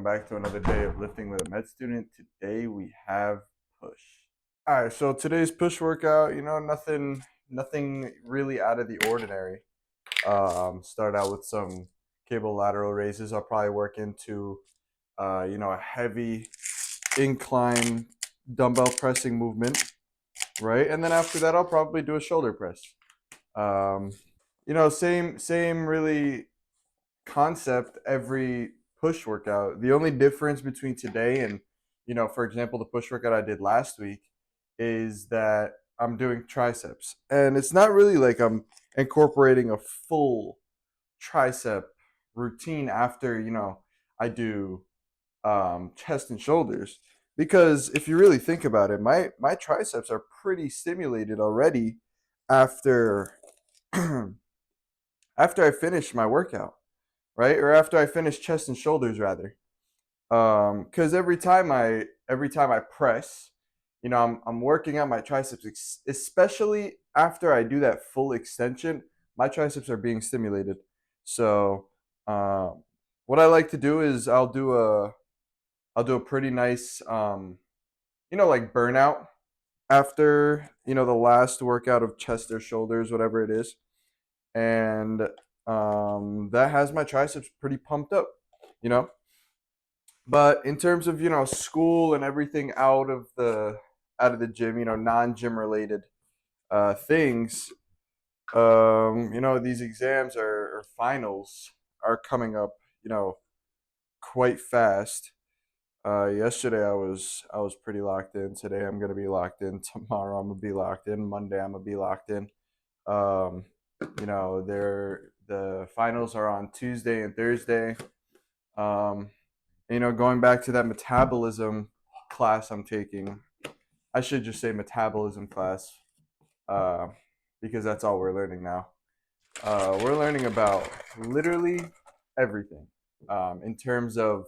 welcome back to another day of lifting with a med student. Today we have push. All right, so today's push workout, nothing really out of the ordinary. Start out with some cable lateral raises. I'll probably work into, a heavy incline dumbbell pressing movement, right? And then after that, I'll probably do a shoulder press. Um, same really concept every push workout. The only difference between today and, for example, the push workout I did last week is that I'm doing triceps. And it's not really like I'm incorporating a full tricep routine after, I do chest and shoulders. Because if you really think about it, my triceps are pretty stimulated already after after I finish my workout, right? Or after I finish chest and shoulders rather. Because every time I press, I'm working out my triceps, especially after I do that full extension. My triceps are being stimulated. So, what I like to do is I'll do a pretty nice like burnout after the last workout of chest or shoulders, whatever it is, and that has my triceps pretty pumped up, you know. But in terms of school and everything out of the gym, non-gym related things, these exams or finals are coming up, quite fast. Yesterday I was pretty locked in. Today I'm gonna be locked in. Tomorrow I'm gonna be locked in. Monday I'm gonna be locked in. Um, the finals are on Tuesday and Thursday. Um, going back to that metabolism class I'm taking, I should just say metabolism class, uh, because that's all we're learning now. We're learning about literally everything, in terms of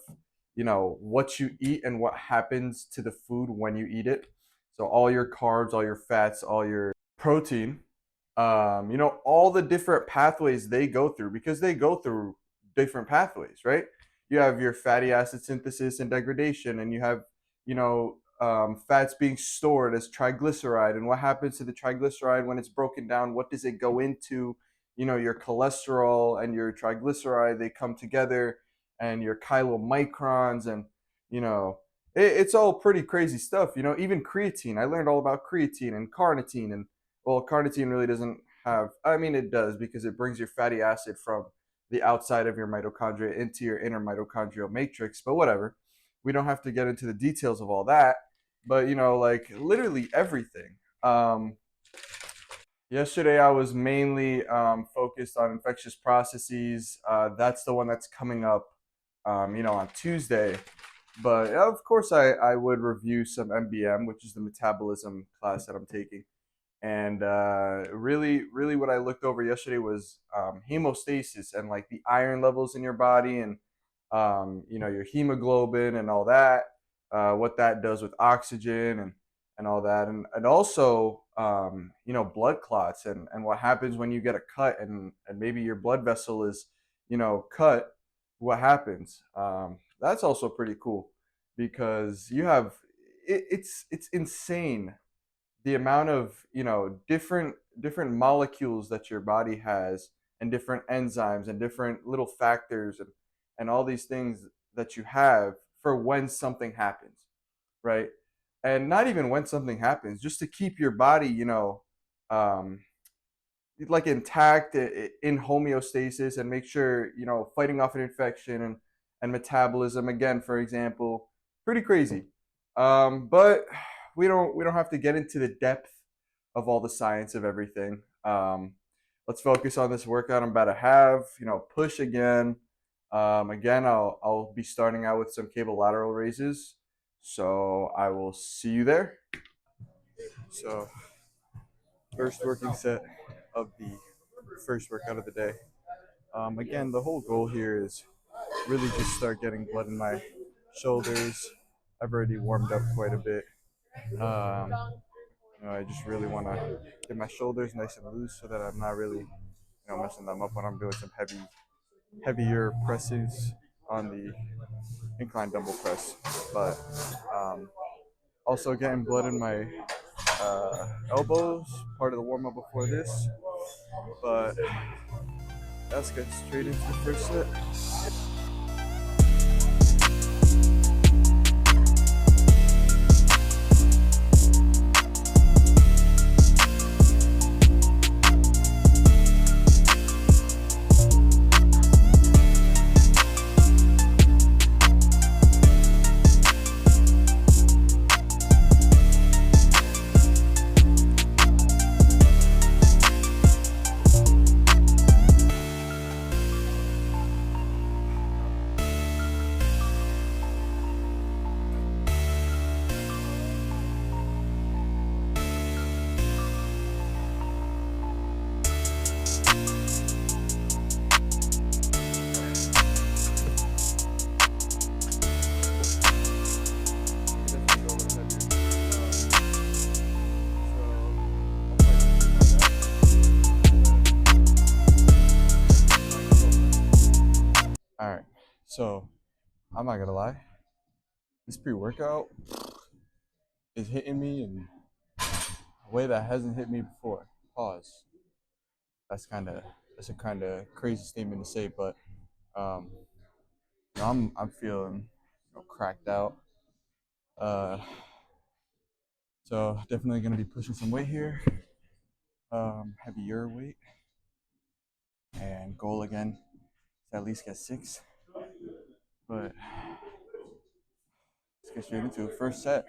what you eat and what happens to the food when you eat it. So all your carbs, all your fats, all your protein, all the different pathways they go through, because they go through different pathways, right? You have your fatty acid synthesis and degradation, and you have, fats being stored as triglyceride. And what happens to the triglyceride when it's broken down? What does it go into? Your cholesterol and your triglyceride, they come together, and your chylomicrons, and, it's all pretty crazy stuff. Even creatine. I learned all about creatine and carnitine, and well, carnitine really doesn't have, I mean, it does, because it brings your fatty acid from the outside of your mitochondria into your inner mitochondrial matrix, but whatever. We don't have to get into the details of all that, but like literally everything. Yesterday I was mainly focused on infectious processes. That's the one that's coming up, on Tuesday. But of course, I would review some MBM, which is the metabolism class that I'm taking. And really what I looked over yesterday was hemostasis and like the iron levels in your body, and your hemoglobin and all that, what that does with oxygen, and all that, and also blood clots, and what happens when you get a cut, and maybe your blood vessel is cut. What happens? That's also pretty cool, because it's insane the amount of different molecules that your body has, and different enzymes and different little factors, and all these things that you have for when something happens, right? And not even when something happens, just to keep your body um, like intact, in homeostasis, and make sure fighting off an infection, and metabolism again, for example. Pretty crazy. But we don't have to get into the depth of all the science of everything. Let's focus on this workout I'm about to have. Push again. Again, I'll be starting out with some cable lateral raises. So I will see you there. So first working set of the first workout of the day. Again, the whole goal here is really just start getting blood in my shoulders. I've already warmed up quite a bit. Um, I just really want to get my shoulders nice and loose, so that I'm not really, messing them up when I'm doing some heavier presses. on the incline dumbbell press, but also getting blood in my elbows, part of the warm up before this. But let's get straight into the first set. All right, so I'm not gonna lie, this pre-workout is hitting me in a way that hasn't hit me before. Pause. That's a kind of crazy statement to say, but um, I'm feeling cracked out. Uh, so definitely gonna be pushing some weight here, heavier weight, and goal again to at least get 6. But let's get straight into it. First set,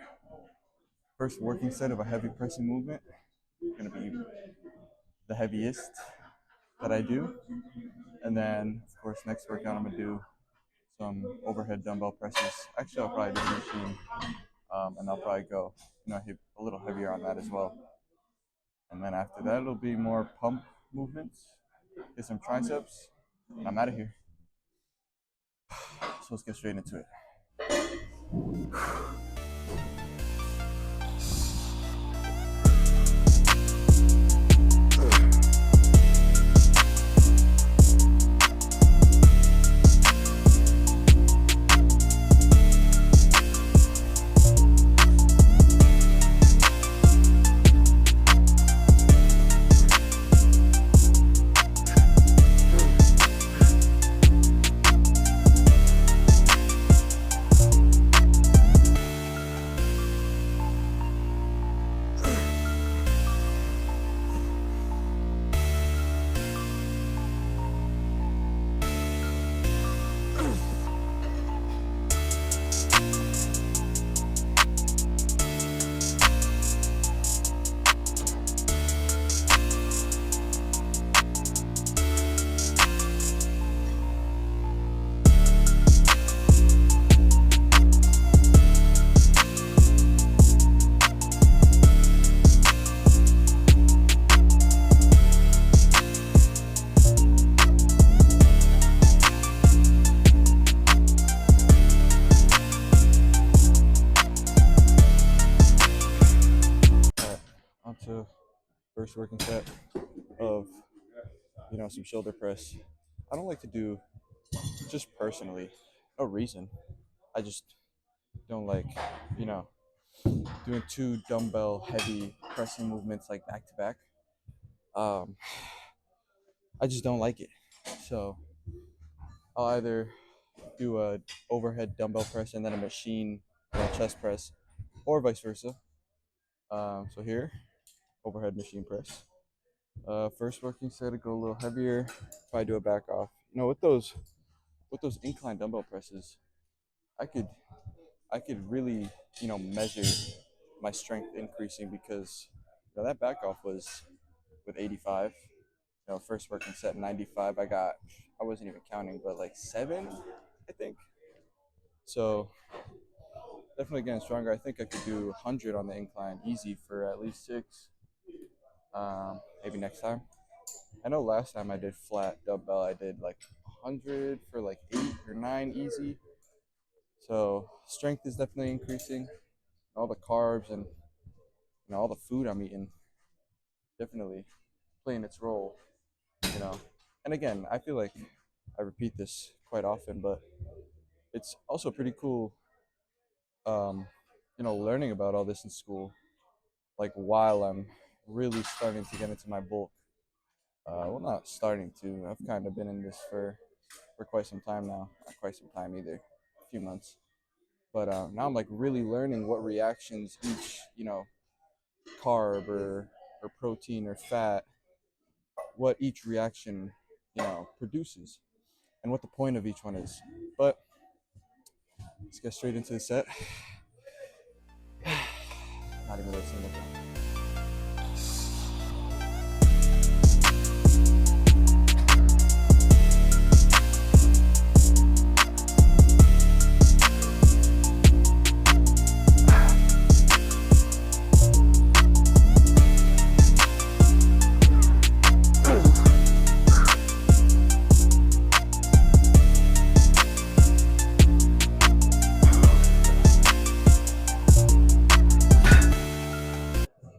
first working set of a heavy pressing movement. Gonna be the heaviest that I do, and then of course next workout I'm gonna do some overhead dumbbell presses. Actually, I'll probably do the machine, and I'll probably go hit a little heavier on that as well. And then after that, it'll be more pump movements, get some triceps, and I'm out of here. So let's get straight into it. Onto first working set of some shoulder press. I don't like to do, just personally, no reason. I just don't like you know doing 2 dumbbell heavy pressing movements like back to back. Um, I just don't like it. So I'll either do a overhead dumbbell press and then a machine chest press, or vice versa. So here, overhead machine press. First working set to go a little heavier. Probably do a back off. With those incline dumbbell presses, I could really measure my strength increasing, because that back off was with 85. First working set 95. I wasn't even counting, but like 7, I think. So definitely getting stronger. I think I could do 100 on the incline easy for at least 6. Maybe next time. I know last time I did flat dumbbell, I did like 100 for like 8 or 9 easy. So strength is definitely increasing. All the carbs and all the food I'm eating definitely playing its role. You know, and again, I feel like I repeat this quite often, but it's also pretty cool, um, learning about all this in school, like while I'm really starting to get into my bulk. Well, not starting to. I've kind of been in this for quite some time now. Not quite some time either, a few months. But now I'm like really learning what reactions each, carb or protein or fat, what each reaction, produces, and what the point of each one is. But let's get straight into the set. Not even a single thing.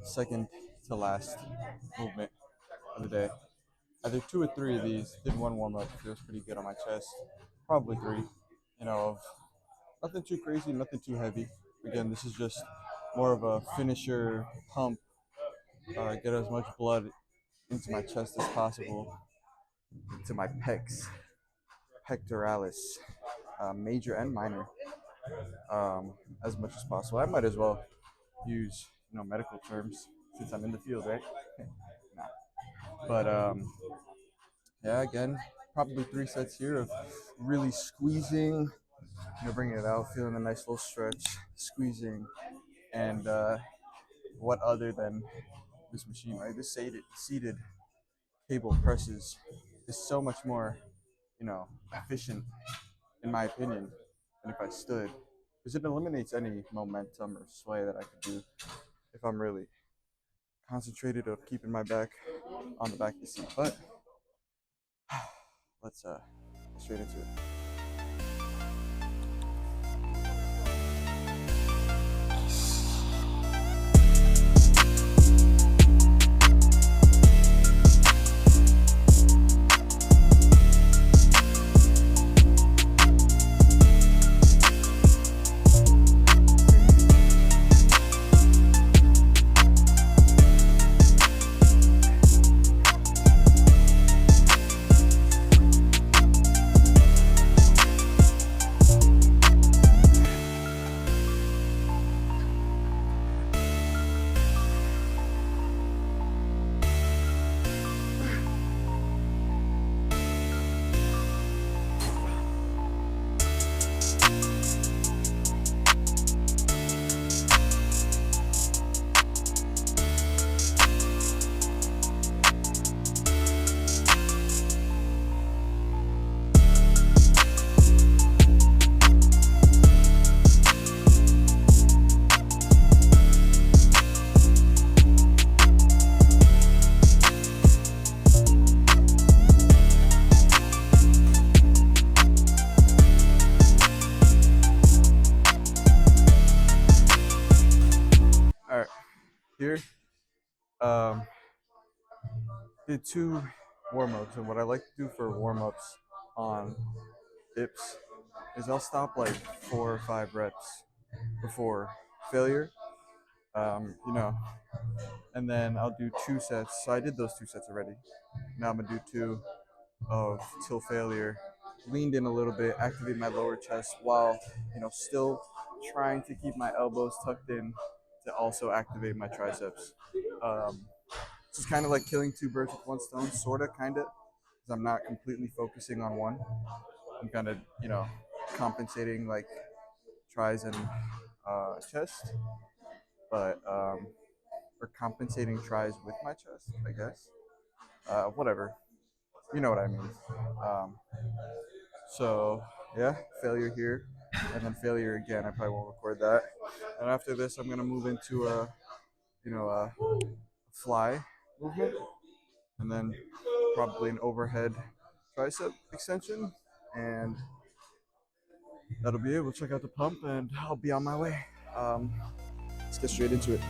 Second to last movement of the day. Either 2 or 3 of these. Did one warm up, feels pretty good on my chest. Probably 3. Of nothing too crazy, nothing too heavy. Again, this is just more of a finisher pump. Get as much blood into my chest as possible, to my pecs, pectoralis, major and minor, as much as possible. I might as well use medical terms since I'm in the field, right? Nah. But yeah, again, probably 3 sets here of really squeezing, bringing it out, feeling a nice little stretch, squeezing, and what other than this machine, right? This seated cable presses is so much more, efficient, in my opinion, than if I stood, because it eliminates any momentum or sway that I could do if I'm really concentrated of keeping my back on the back of the seat. But let's get straight into it. All right, here, um, did 2 warm-ups, and what I like to do for warm-ups on dips is I'll stop like 4 or 5 reps before failure, and then I'll do 2 sets. So I did those 2 sets already. Now I'm gonna do 2 of till failure, leaned in a little bit, activate my lower chest while still trying to keep my elbows tucked in to also activate my triceps. It's just kind of like killing 2 birds with 1 stone, sorta, kinda, because I'm not completely focusing on one. I'm kind of compensating like tries and chest, but or compensating tries with my chest, I guess. Whatever, you know what I mean. Um, So yeah, failure here, and then failure again. I probably won't record that. And after this, I'm gonna move into a fly movement, and then probably an overhead tricep extension, and that'll be it. We'll check out the pump, and I'll be on my way. Let's get straight into it.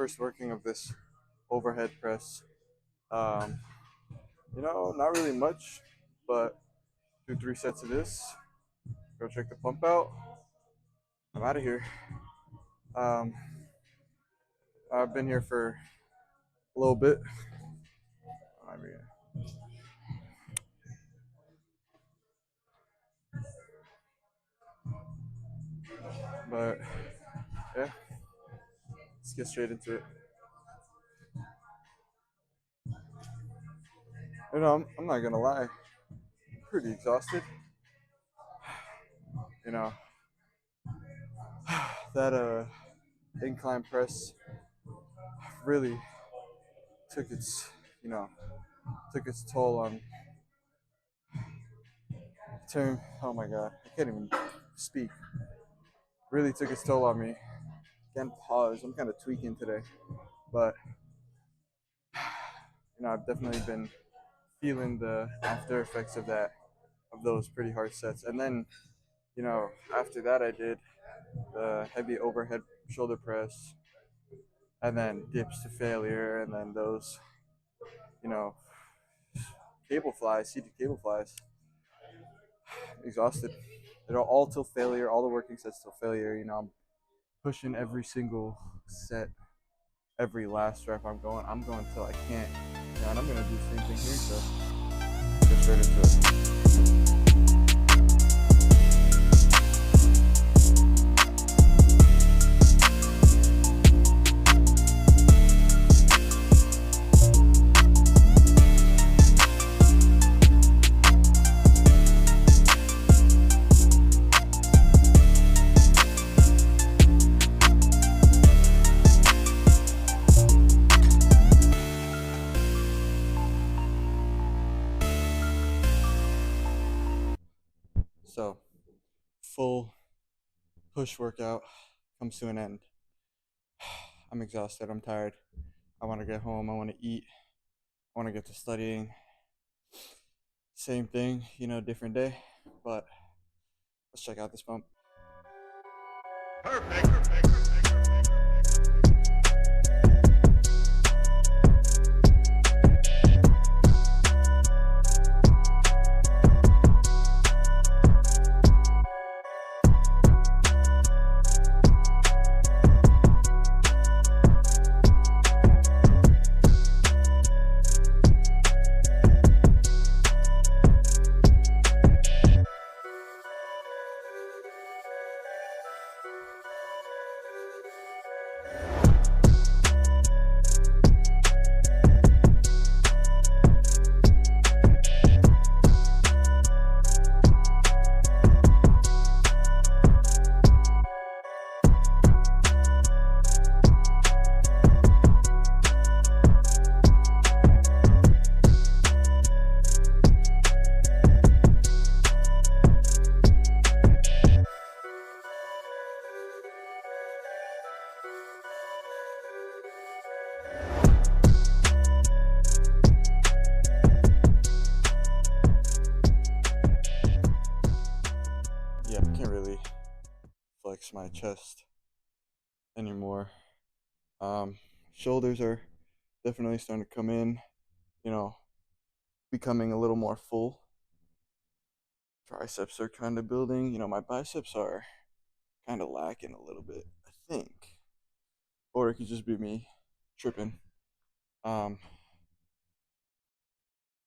first working of this overhead press. Um, not really much, but do 3 sets of this. Go check the pump out. I'm out of here. Um, I've been here for a little bit. I mean, but yeah, let's get straight into it. I'm not gonna lie, I'm pretty exhausted. You know, that incline press really took its, you know, took its toll on turn. Oh my god, I can't even speak. Really took its toll on me. Again, pause. I'm kind of tweaking today, but I've definitely been feeling the after effects of that, of those pretty hard sets. And then, after that, I did the heavy overhead shoulder press, and then dips to failure, and then those, you know, cable flies, seated cable flies. Exhausted. They're all till failure. All the working sets till failure. I'm pushing every single set, every last rep. I'm going till I can't. And I'm gonna do the same thing here. So get straight into it. So, full push workout comes to an end. I'm exhausted. I'm tired. I want to get home. I want to eat. I want to get to studying. Same thing, different day. But let's check out this pump. Perfect. Perfect. Yeah, I can't really flex my chest anymore. Shoulders are definitely starting to come in, you know, becoming a little more full. Triceps are kind of building. My biceps are kind of lacking a little bit, I think. Or it could just be me tripping. Um,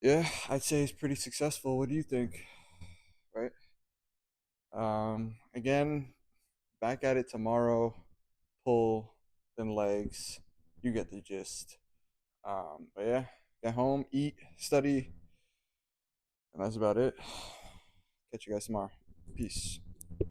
yeah, I'd say it's pretty successful. What do you think? Right? Again, back at it tomorrow. Pull, then legs. You get the gist. But yeah, get home, eat, study, and that's about it. Catch you guys tomorrow. Peace.